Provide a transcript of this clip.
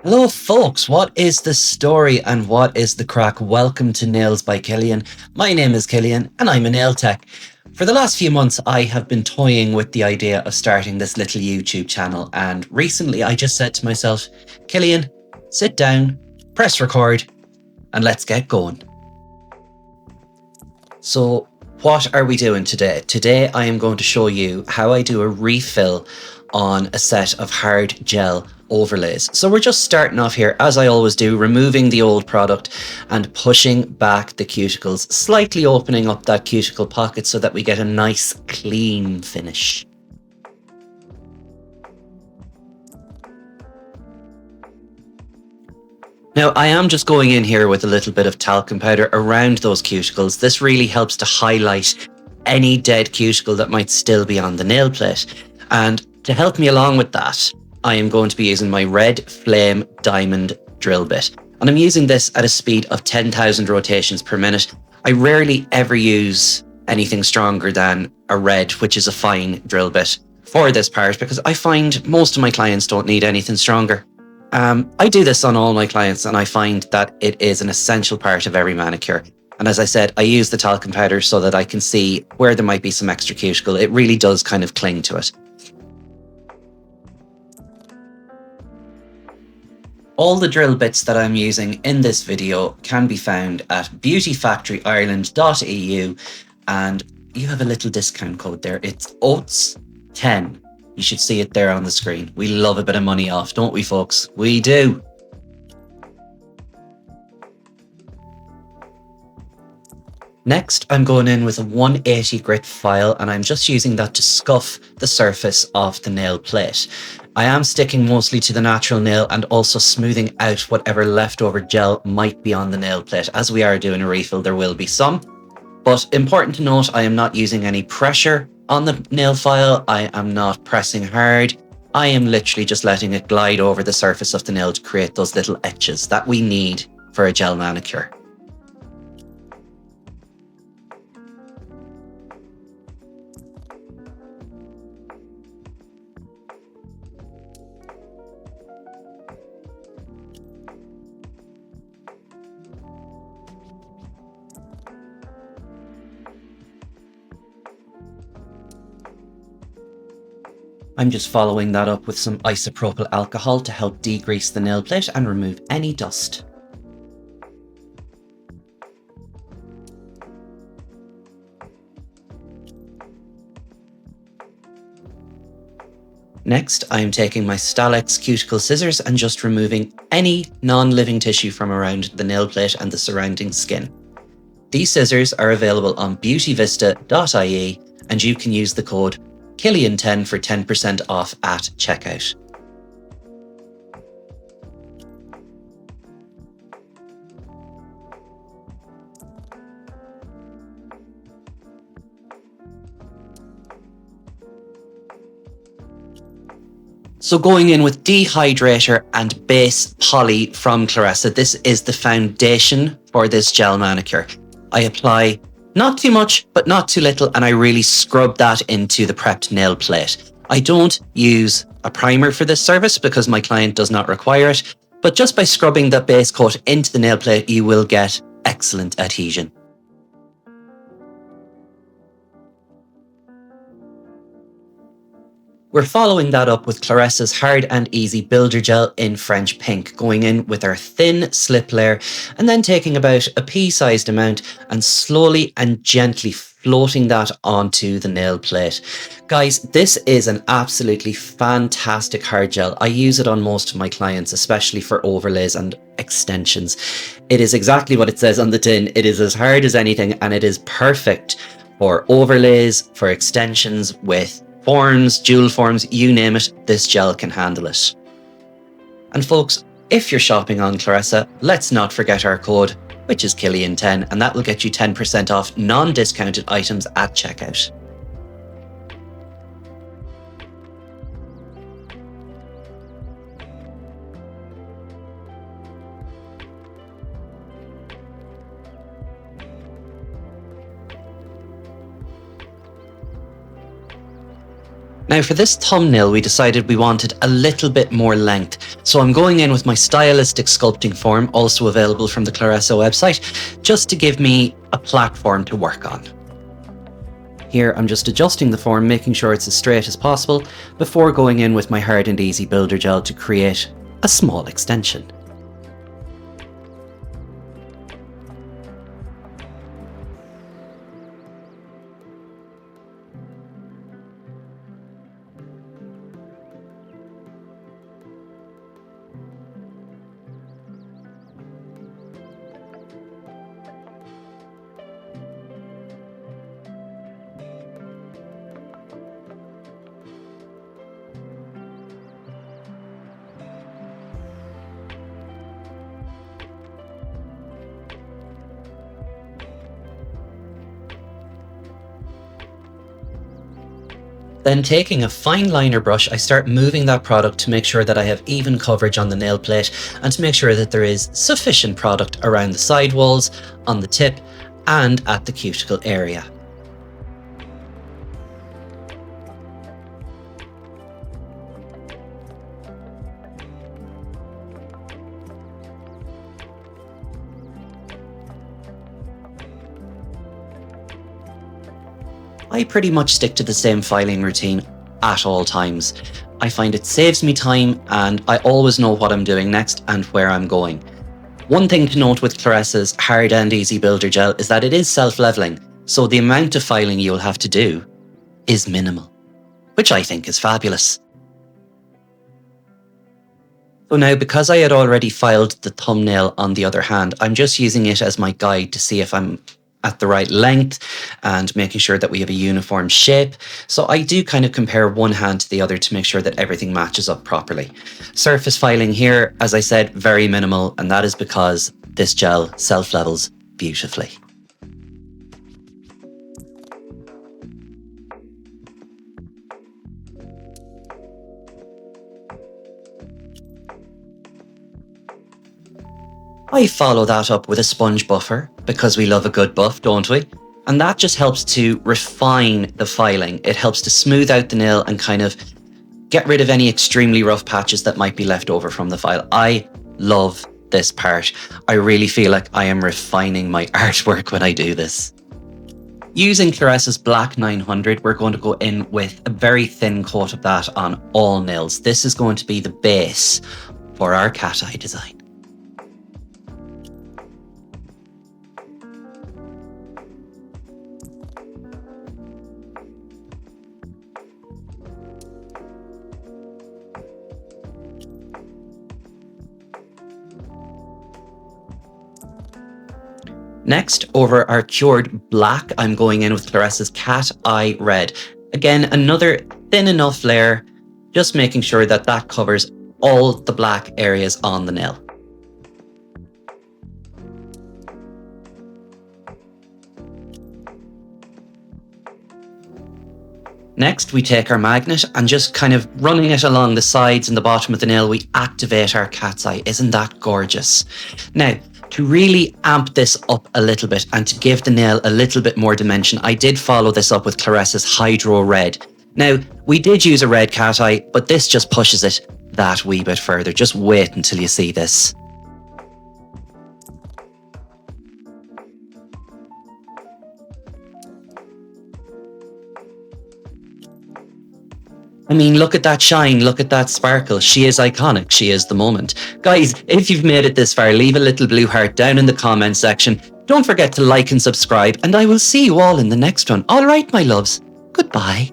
Hello, folks. What is the story and what is the crack? Welcome to Nails by Killian. My name is Killian and I'm a nail tech. For the last few months, I have been toying with the idea of starting this little YouTube channel. And recently I just said to myself, Killian, sit down, press record, and let's get going. So what are we doing today? Today I am going to show you how I do a refill on a set of hard gel overlays. So we're just starting off here, as I always do, removing the old product and pushing back the cuticles, slightly opening up that cuticle pocket so that we get a nice clean finish. Now, I am just going in here with a little bit of talcum powder around those cuticles. This really helps to highlight any dead cuticle that might still be on the nail plate. And to help me along with that, I am going to be using my red flame diamond drill bit. And I'm using this at a speed of 10,000 rotations per minute. I rarely ever use anything stronger than a red, which is a fine drill bit, for this part, because I find most of my clients don't need anything stronger. I do this on all my clients and I find that it is an essential part of every manicure. And as I said, I use the talcum powder so that I can see where there might be some extra cuticle. It really does kind of cling to it. All the drill bits that I'm using in this video can be found at beautyfactoryireland.eu, and you have a little discount code there. It's OATS10. You should see it there on the screen. We love a bit of money off, don't we, folks? We do. Next, I'm going in with a 180 grit file and I'm just using that to scuff the surface of the nail plate. I am sticking mostly to the natural nail and also smoothing out whatever leftover gel might be on the nail plate. As we are doing a refill, there will be some. But important to note, I am not using any pressure on the nail file. I am not pressing hard. I am literally just letting it glide over the surface of the nail to create those little etches that we need for a gel manicure. I'm just following that up with some isopropyl alcohol to help degrease the nail plate and remove any dust. Next, I'm taking my STALEKS cuticle scissors and just removing any non-living tissue from around the nail plate and the surrounding skin. These scissors are available on beautyvista.ie and you can use the code Killian10 for 10% off at checkout. So going in with Dehydrator and Base Poly from CLARESA, this is the foundation for this gel manicure. I apply not too much, but not too little, and I really scrub that into the prepped nail plate. I don't use a primer for this service because my client does not require it, but just by scrubbing that base coat into the nail plate, you will get excellent adhesion. We're following that up with CLARESA's Hard and Easy Builder Gel in French Pink, going in with our thin slip layer and then taking about a pea-sized amount and slowly and gently floating that onto the nail plate. Guys, this is an absolutely fantastic hard gel. I use it on most of my clients, especially for overlays and extensions. It is exactly what it says on the tin. It is as hard as anything and it is perfect for overlays, for extensions with forms, jewel forms, you name it, this gel can handle it. And folks, if you're shopping on CLARESA, let's not forget our code, which is Killian10, and that will get you 10% off non-discounted items at checkout. Now for this thumbnail, we decided we wanted a little bit more length. So I'm going in with my stylistic sculpting form, also available from the CLARESA website, just to give me a platform to work on. Here I'm just adjusting the form, making sure it's as straight as possible, before going in with my Hard and Easy Builder Gel to create a small extension. Then taking a fine liner brush, I start moving that product to make sure that I have even coverage on the nail plate and to make sure that there is sufficient product around the sidewalls, on the tip, and at the cuticle area. I pretty much stick to the same filing routine at all times. I find it saves me time and I always know what I'm doing next and where I'm going. One thing to note with CLARESA's Hard and Easy Builder Gel is that it is self-leveling, so the amount of filing you'll have to do is minimal, which I think is fabulous. So now, because I had already filed the thumbnail on the other hand, I'm just using it as my guide to see if I'm at the right length and making sure that we have a uniform shape. So I do kind of compare one hand to the other to make sure that everything matches up properly. Surface filing here, as I said, very minimal, and that is because this gel self-levels beautifully. I follow that up with a sponge buffer, because we love a good buff, don't we? And that just helps to refine the filing. It helps to smooth out the nail and kind of get rid of any extremely rough patches that might be left over from the file. I love this part. I really feel like I am refining my artwork when I do this. Using CLARESA's Black 900, we're going to go in with a very thin coat of that on all nails. This is going to be the base for our cat eye design. Next, over our cured black, I'm going in with CLARESA's Cat Eye Red. Again, another thin enough layer, just making sure that that covers all the black areas on the nail. Next, we take our magnet and just kind of running it along the sides and the bottom of the nail, we activate our cat's eye. Isn't that gorgeous? Now, to really amp this up a little bit and to give the nail a little bit more dimension, I did follow this up with CLARESA's Hydro Red. Now, we did use a red cat eye, but this just pushes it that wee bit further. Just wait until you see this. I mean, look at that shine, look at that sparkle. She is iconic, she is the moment. Guys, if you've made it this far, leave a little blue heart down in the comment section. Don't forget to like and subscribe, and I will see you all in the next one. All right, my loves. Goodbye.